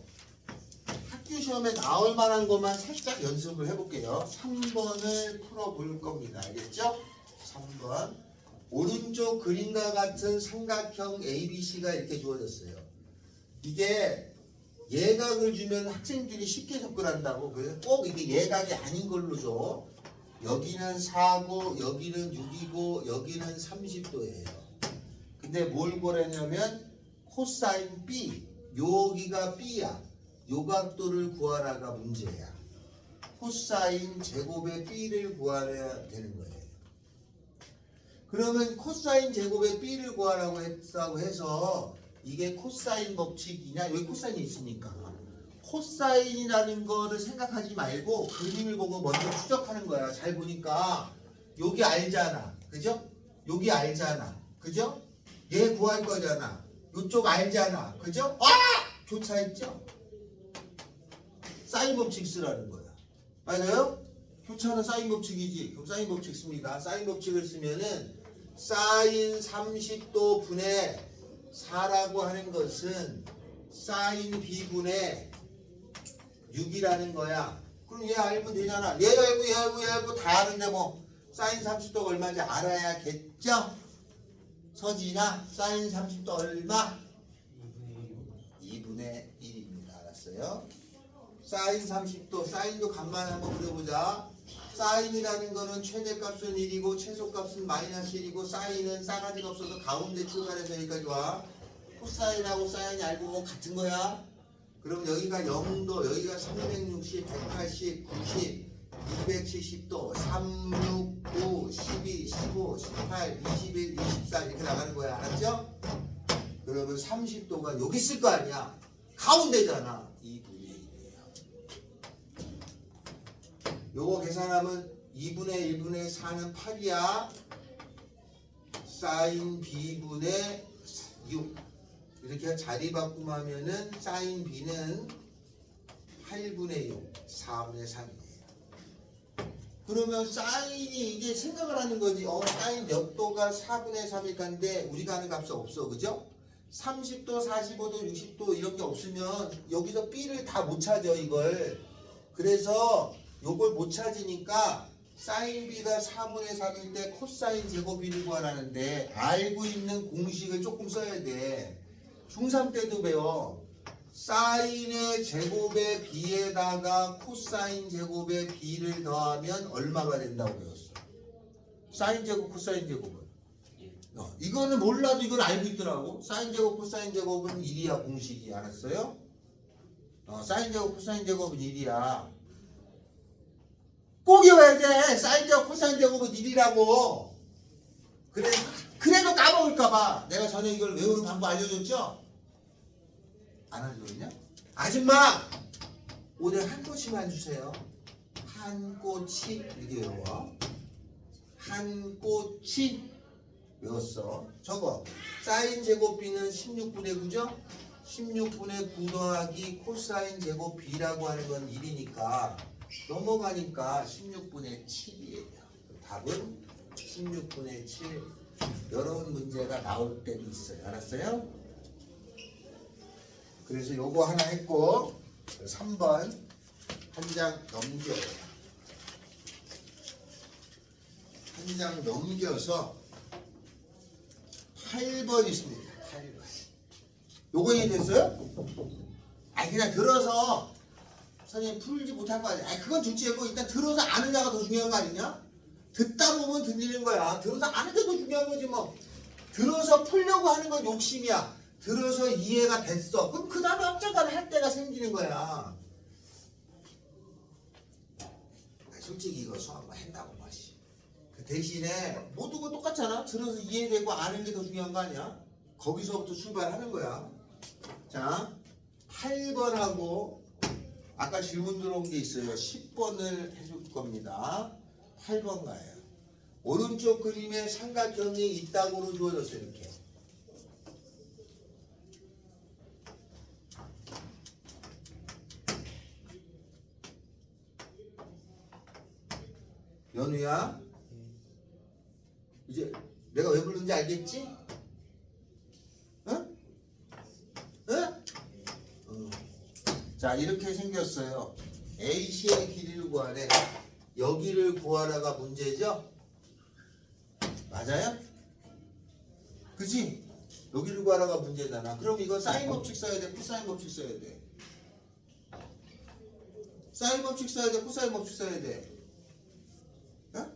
학교 시험에 나올 만한 것만 살짝 연습을 해볼게요. 3번을 풀어볼 겁니다. 알겠죠? 3번 오른쪽 그림과 같은 삼각형 ABC가 이렇게 주어졌어요. 이게 예각을 주면 학생들이 쉽게 접근한다고. 그래서 꼭 이게 예각이 아닌 걸로 줘. 여기는 4고 여기는 6이고 여기는 30도예요. 근데 뭘 구하냐면 코사인 B, 여기가 B야. 요 각도를 구하라가 문제야. 코사인 제곱의 B를 구하려야 되는 거예요. 그러면 코사인 제곱의 B를 구하라고 했다고 해서 이게 코사인 법칙이냐? 여기 코사인이 있으니까 코사인이라는 거를 생각하지 말고 그림을 보고 먼저 추적하는 거야. 잘 보니까 여기 알잖아. 그죠? 여기 알잖아. 그죠? 얘 구할 거잖아. 이쪽 알잖아. 그죠? 교차했죠? 사인 법칙 쓰라는 거야. 맞아요? 교차는 사인 법칙이지. 그럼 사인 법칙 씁니다. 사인 법칙을 쓰면은 사인 30도 분의 4라고 하는 것은 사인 B분의 6이라는 거야. 그럼 얘 알면 되잖아. 얘 알고 다 아는데 뭐 사인 30도가 얼마인지 알아야겠죠? 서진아, 사인 30도 얼마? 2분의 1입니다. 알았어요? 사인 30도, 사인도 간만에 한번 그려보자. 사인이라는 거는 최대값은 1이고 최소값은 마이너스 1이고 사인은 싸가지가 없어서 가운데 출발해서 여기까지 와. 코사인하고 사인이 알고 보면 같은 거야. 그럼 여기가 0도, 여기가 360, 180, 90, 270도, 3, 6, 9, 12, 15, 18, 21, 24 이렇게 나가는 거야. 알았죠? 그러면 30도가 여기 있을 거 아니야. 가운데잖아. 2분의 1이에요. 요거 계산하면 2분의 1분의 4는 8이야. 사인 B분의 6. 이렇게 자리 바꿈하면은 사인 B는 8분의 6, 4분의 3이에요. 그러면 사인이 이제 생각을 하는 거지. 사인 몇 도가 4분의 3일까인데 우리가 아는 값이 없어. 그죠? 30도, 45도, 60도 이런 게 없으면 여기서 B를 다 못 찾아 이걸. 그래서 요걸 못 찾으니까 사인 B가 4분의 3일 때 코사인 제곱 B를 구하라는데 알고 있는 공식을 조금 써야 돼. 중3 때도 배워. 사인의 제곱의 B에다가 코사인 제곱의 B를 더하면 얼마가 된다고 배웠어. 사인 제곱, 코사인 제곱은. 이거는 몰라도 이걸 알고 있더라고. 사인 제곱, 코사인 제곱은 1이야 공식이. 알았어요? 사인 제곱, 코사인 제곱은 1이야. 꼭 외워야 돼. 사인 제곱, 코사인 제곱은 1이라고. 그래도 까먹을까봐 내가 전에 이걸 외우는 방법 알려줬죠? 안 알려줬냐? 아줌마! 오늘 한 꼬치만 주세요. 한 꼬치 이렇게 외워. 한 꼬치 외웠어. 저거 사인 제곱 B는 16분의 9죠? 16분의 9 더하기 코사인 제곱 B라고 하는 건 1이니까 넘어가니까 16분의 7이에요. 답은 16분의 7. 이런 문제가 나올 때도 있어요. 알았어요? 그래서 요거 하나 했고 3번 한 장 넘겨요. 한 장 넘겨서 8번 있습니다. 8번. 요거 이해됐어요? 그냥 들어서 선생님 풀지 못할 거 아니야. 그건 둘째고 일단 들어서 아느냐가 더 중요한 거 아니냐? 듣다 보면 들리는 거야. 들어서 아는 게 더 중요한 거지 뭐. 들어서 풀려고 하는 건 욕심이야. 들어서 이해가 됐어. 그럼 그 다음에 어쩌다 할 때가 생기는 거야. 솔직히 이거 수학만 했다고 맛이. 그 대신에 모두가 똑같잖아. 들어서 이해되고 아는 게 더 중요한 거 아니야? 거기서부터 출발하는 거야. 자, 8번하고 아까 질문 들어온 게 있어요. 10번을 해줄 겁니다. 8번 가요. 오른쪽 그림에 삼각형이 있다고로 주어졌어요. 이렇게. 연우야, 이제 내가 왜 부르는지 알겠지? 응? 응? 자, 이렇게 생겼어요. AC의 길이를 구하래. 여기를 구하라가 문제죠? 맞아요? 그치? 여기를 구하라가 문제잖아. 그럼 이거 사인 법칙 써야 돼? 코사인 법칙 써야 돼? 사인 법칙 써야 돼? 코사인 법칙 써야 돼? 어?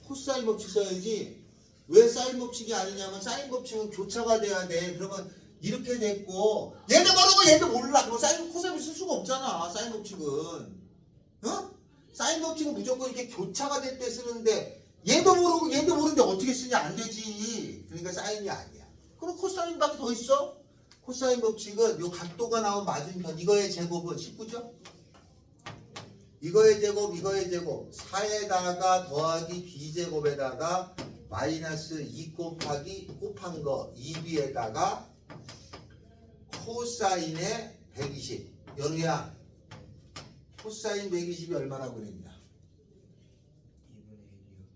코사인 법칙 써야지. 왜 사인 법칙이 아니냐면 사인 법칙은 교차가 돼야 돼. 그러면 이렇게 됐고 얘도 모르고 얘도 몰라. 그럼 사인 코사인을 쓸 수가 없잖아. 사인 법칙은. 어? 사인 법칙은 무조건 이렇게 교차가 될 때 쓰는데 얘도 모르고 얘도 모르는데 어떻게 쓰냐 안 되지. 그러니까 사인이 아니야. 그럼 코사인밖에 더 있어? 코사인 법칙은 요 각도가 나온 맞은편 이거의 제곱은 19죠? 이거의 제곱 이거의 제곱 4에다가 더하기 b제곱에다가 마이너스 2 곱하기 곱한 거 2b에다가 코사인의 120. 연우야, 코사인 120이 얼마나 그랬냐? 2분의 1이요.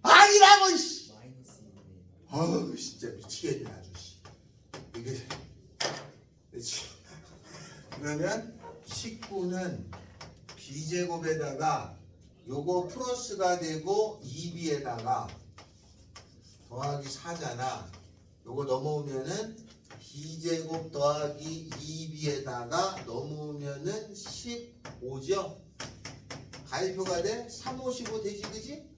아니라고 씨. 마이너스 2분의 1. 아우 진짜 미치겠네 아주 씨. 이게 그렇지. 그러면 19는 b제곱에다가 요거 플러스가 되고 2b에다가 더하기 4잖아. 요거 넘어오면은 b제곱 더하기 2b에다가 넘어오면은 15죠. 가위표가 돼? 3, 5, 15 되지 그지?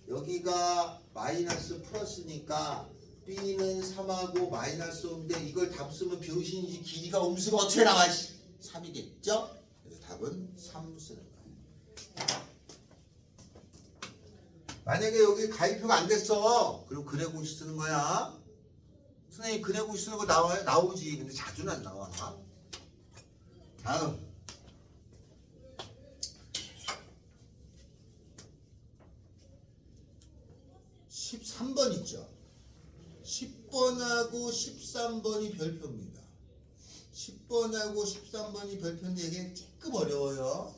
여기가 마이너스 플러스니까 b는 3하고 마이너스 5인데 이걸 답 쓰면 병신이지 길이가 음수가 어떻게 나와? 3이겠죠? 그래서 답은 3 쓰는 거야. 만약에 여기 가위표가 안 됐어. 그럼 그래고시 쓰는 거야. 선생님 그래고시 쓰는 거 나와요? 나오지. 근데 자주는 안 나와. 다음 13번 있죠. 10번하고 13번이 별표입니다. 10번하고 13번이 별표인데 이게 조금 어려워요.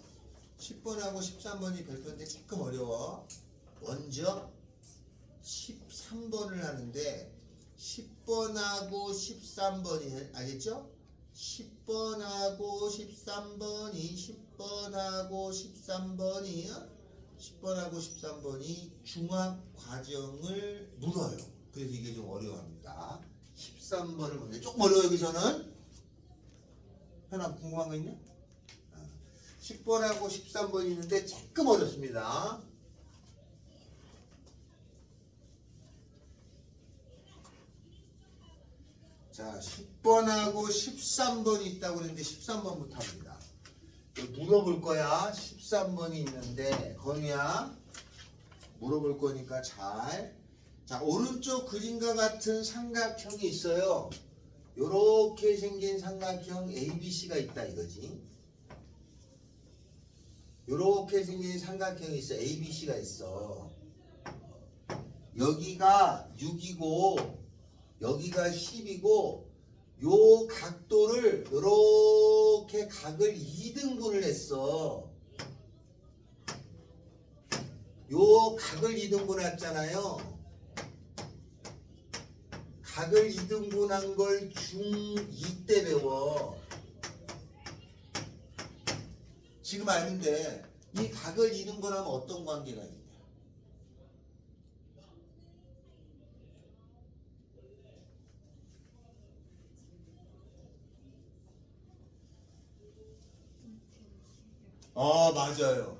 10번하고 13번이 별표인데 조금 어려워. 먼저 13번을 하는데 10번하고 13번이 알겠죠? 10번하고 13번이 중학 과정을 물어요. 그래서 이게 좀 어려워합니다. 13번을 먼저 조금 어려워요. 여기서는 현아 궁금한 거 있냐? 10번하고 13번이 있는데 조금 어렵습니다. 자, 10번하고 13번이 있다고 그랬는데 13번부터 합니다. 물어볼 거야. 13번이 있는데 건우야 물어볼 거니까 잘. 자, 오른쪽 그림과 같은 삼각형이 있어요. 요렇게 생긴 삼각형 ABC가 있다 이거지. 요렇게 생긴 삼각형이 있어. ABC가 있어. 여기가 6이고 여기가 10이고 요 각도를 요렇게 각을 2등분을 했어. 요 각을 2등분 했잖아요. 각을 2등분한 걸 중2 때 배워. 지금 아는데 이 각을 2등분하면 어떤 관계가 있냐? 맞아요.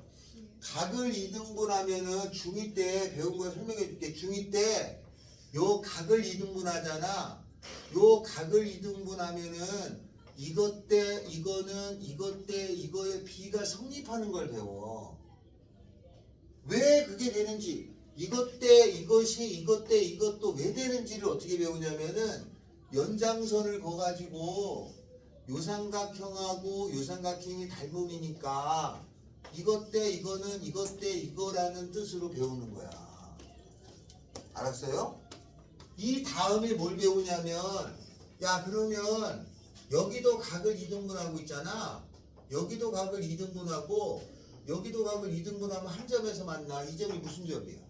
각을 2등분하면은 중2 때 배운 거 설명해 줄게. 중2 때 요 각을 2등분하잖아. 요 각을 2등분하면은 이것 때 이거는 이것 때 이거의 비가 성립하는 걸 배워. 왜 그게 되는지, 이것 때 이것이 이것 때 이것도 왜 되는지를 어떻게 배우냐면은 연장선을 거가지고 요삼각형하고 요삼각형이 닮음이니까 이것 때 이거는 이것 때 이거라는 뜻으로 배우는 거야. 알았어요? 이 다음에 뭘 배우냐면, 야 그러면 여기도 각을 2등분하고 있잖아. 여기도 각을 2등분하고 여기도 각을 2등분하면 한 점에서 만나. 이 점이 무슨 점이야?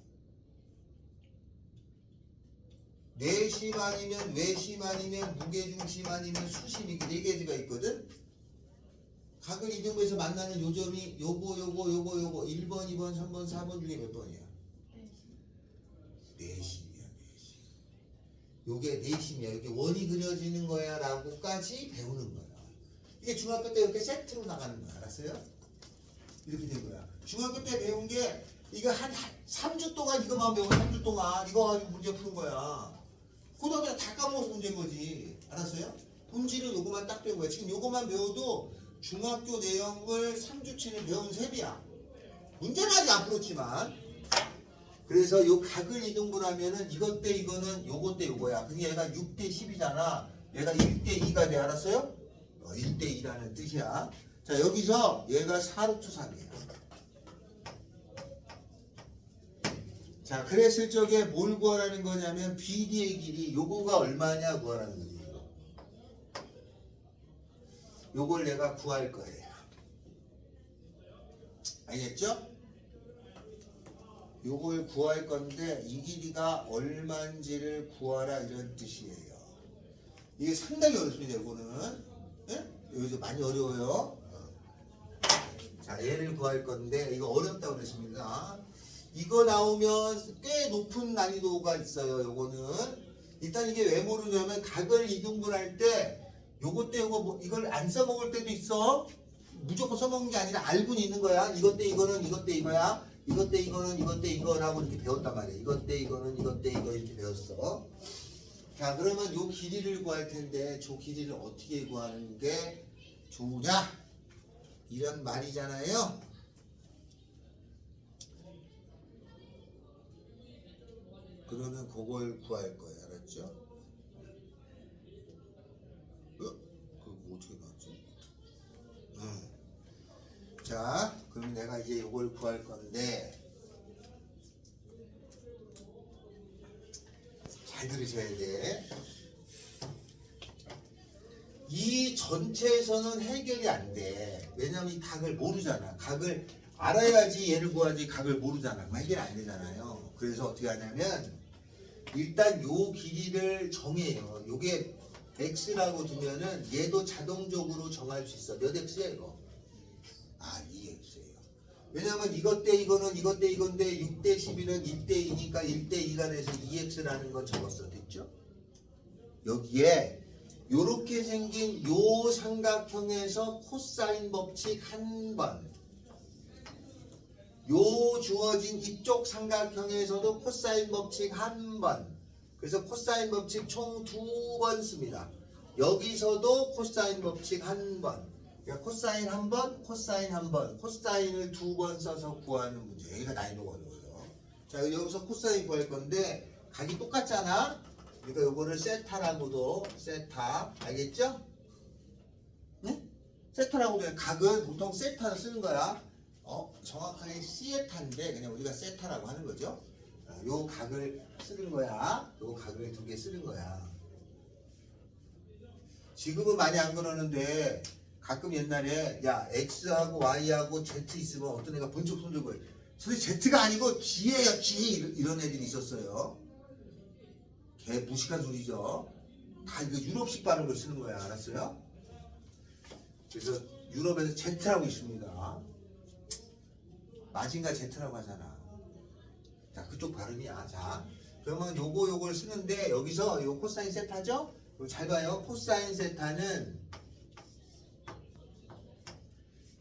내심 아니면 외심 아니면 무게중심 아니면 수심, 이게 네 개가 있거든. 각을 2등분해서 만나는 요 점이 요거 1번 2번 3번 4번 중에 몇 번이야? 내심이야. 내심. 요게 내심이야. 이게 원이 그려지는 거야 라고까지 배우는 거야. 이게 중학교 때 이렇게 세트로 나가는 거야. 알았어요? 이렇게 된 거야. 중학교 때 배운 게 이거 한 3주 동안 이거만 배워. 3주 동안 이거 가지고 문제 푸는 거야. 고등학교 다 까먹어서 문제인 거지. 알았어요? 본질은 요거만 딱 배운 거야. 지금 요거만 배워도 중학교 내용을 3주치는 배운 셈이야. 문제는 아직 안 풀었지만. 그래서 요 각을 2등분하면은 이것 때 이거는 요것 때 요거야. 그게 얘가 6대 10이잖아. 얘가 1대 2가 돼. 알았어요? 1대 2라는 뜻이야. 자, 여기서 얘가 4루트 3이야. 자, 그랬을 적에 뭘 구하라는 거냐면 BD의 길이 요거가 얼마냐 구하라는 거지. 요걸 내가 구할 거예요. 알겠죠? 요걸 구할 건데 이 길이가 얼마인지를 구하라 이런 뜻이에요. 이게 상당히 어렵습니다. 요거는. 예? 여기서 많이 어려워요. 자, 얘를 구할 건데 이거 어렵다고 그랬습니다. 이거 나오면 꽤 높은 난이도가 있어요. 요거는 일단 이게 왜 모르냐면 각을 2등분할 때 요거 때 요거 뭐 이걸 안 써먹을 때도 있어. 무조건 써먹는 게 아니라 알고는 있는 거야. 이것 때 이거는 이것 때 이거야. 이것 때 이거는 이것 때 이거라고 이렇게 배웠단 말이야. 이것 때 이거는 이것 때 이거 이렇게 배웠어. 자, 그러면 요 길이를 구할 텐데 저 길이를 어떻게 구하는 게 좋으냐? 이런 말이잖아요. 그러면 그걸 구할 거예요. 알았죠? 그거 어떻게 나왔지? 자, 그럼 내가 이제 이걸 구할 건데 잘 들으셔야 돼. 이 전체에서는 해결이 안 돼. 왜냐면 이 각을 모르잖아. 각을 알아야지 얘를 구하지. 각을 모르잖아. 그럼 해결이 안 되잖아요. 그래서 어떻게 하냐면 일단 요 길이를 정해요. 요게 x라고 두면은 얘도 자동적으로 정할 수 있어. 몇 x야 이거? 아, 2x예요. 왜냐면 이것 때 이거는 이것 때 이건데 6대 11은 1대 2니까 1대 2가 돼서 2x라는 건 적었어. 됐죠? 여기에 요렇게 생긴 요 삼각형에서 코사인 법칙 한 번, 요 주어진 이쪽 삼각형에서도 코사인 법칙 한 번. 그래서 코사인 법칙 총 2번 씁니다. 여기서도 코사인 법칙 한 번. 그러니까 코사인 한 번, 코사인 한 번. 코사인을 2번 써서 구하는 문제. 여기가 난이도가 어려워요. 자, 여기서 코사인 구할 건데 각이 똑같잖아. 그러니까 요거를 세타라고도 세타. 알겠죠? 네? 세타라고도 해. 각은 보통 세타를 쓰는 거야. 정확하게 시에타인데 그냥 우리가 세타라고 하는 거죠. 요 각을 쓰는 거야. 요 각을 2개 쓰는 거야. 지금은 많이 안 그러는데 가끔 옛날에 야 X하고 Y하고 Z 있으면 어떤 애가 번쩍 손들고 선생님 Z가 아니고 G예요 G 이런 애들이 있었어요. 개 무식한 소리죠. 다 이거 유럽식 발음을 쓰는 거야. 알았어요? 그래서 유럽에서 Z라고 있습니다. 마징가 Z라고 하잖아. 자, 그쪽 발음이야. 자, 그러면 요걸 쓰는데 여기서 요 코사인 세타죠? 잘 봐요. 코사인 세타는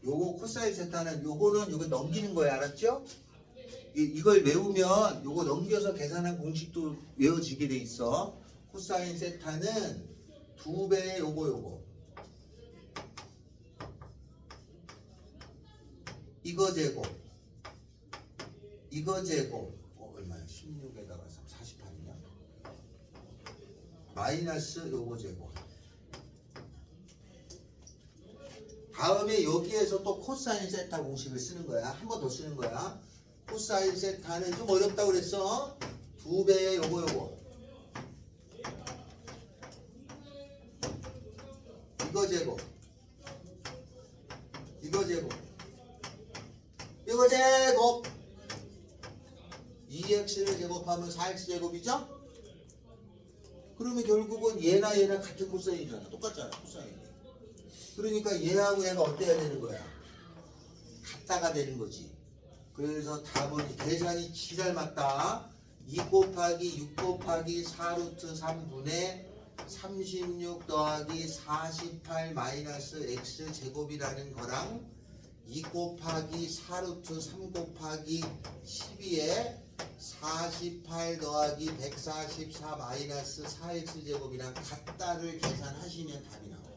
요거 코사인 세타는 요거는 요거 넘기는 거야. 알았죠? 이걸 외우면 요거 넘겨서 계산한 공식도 외워지게 돼 있어. 코사인 세타는 2배의 요거 이거 제곱 이거 제곱 얼마야? 16에다가 48이냐? 마이너스 요거 제곱. 다음에 여기에서 또 코사인 세타 공식을 쓰는 거야. 한 번 더 쓰는 거야. 코사인 세타는 좀 어렵다고 그랬어. 2배의 요거. 이거 제곱. 이거 제곱. 2x를 제곱하면 4x 제곱이죠? 그러면 결국은 얘나 같은 코사인이잖아. 똑같잖아, 코사인이. 그러니까 얘하고 얘가 어때야 되는 거야? 같다가 되는 거지. 그래서 답은 계산이 지잘 맞다. 2 곱하기 6 곱하기 4루트 3분의 36 더하기 48 마이너스 x 제곱이라는 거랑 2 곱하기 4루트 3 곱하기 12에 48 더하기 144 마이너스 4x 제곱이랑 같다를 계산하시면 답이 나와요.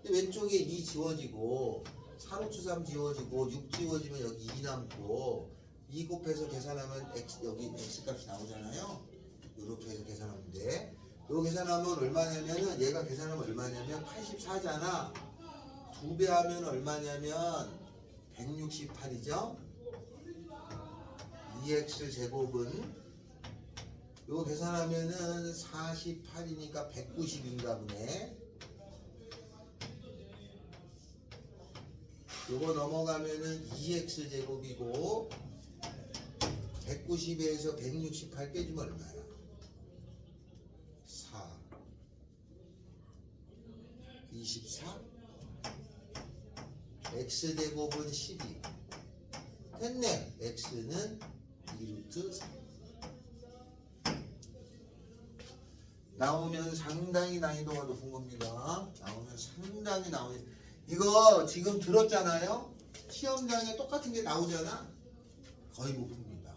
근데 왼쪽에 2 지워지고 4루트 3 지워지고 6 지워지면 여기 2 남고 2 곱해서 계산하면 x, 여기 x값이 나오잖아요. 이렇게 해서 계산하면 돼. 이거 계산하면 얼마냐면은 얘가 계산하면 얼마냐면 84잖아. 2배 하면 얼마냐면 168이죠. 2x 제곱은 이거 계산하면은 48이니까 190인가 보네. 요거 넘어가면은 2x 제곱이고 190에서 168 빼주면 얼마야? 4 24 x 제곱은 12 됐네. x는 2루트 3 나오면 상당히 난이도가 높은 겁니다. 나오면 상당히 이거 지금 들었잖아요. 시험장에 똑같은 게 나오잖아. 거의 못 풉니다.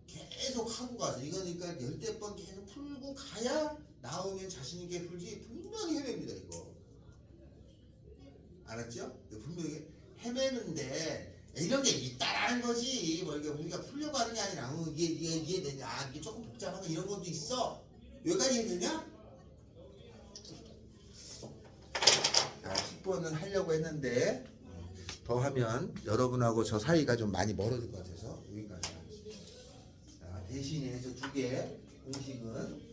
계속 하고 가서 이거니까 10번 계속 풀고 가야 나오면 자신있게 풀지. 분명히 헤맵니다 이거. 알았죠? 분명히 헤매는데 이런 게 있다라는 거지. 뭐 이게 우리가 풀려고 하는 게 아니라 이게 이해되냐? 이게 조금 복잡한 거 이런 것도 있어. 여기까지 이해되냐? 자, 10번은 하려고 했는데 더 하면 여러분하고 저 사이가 좀 많이 멀어질 것 같아서 여기까지 하겠습니다. 자, 대신에 저 두 개 공식은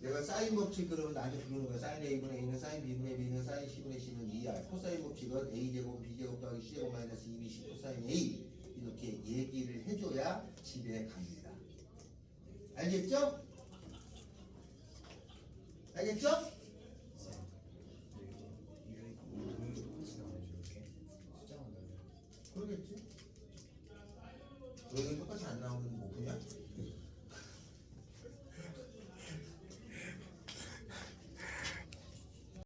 내가 사인 법칙 그러면 나한테 부르는 거야. 사인 A분의 A는 사인 B분의 B는 사인 C분의 C는 2R. 코사인 법칙은 A제곱 B제곱 더하기 C제곱 마이너스 2BC 코사인 A 이렇게 얘기를 해줘야 집에 갑니다. 알겠죠? 알겠죠? 그러겠지? 왜 똑같이 안 나오는 거 보냐?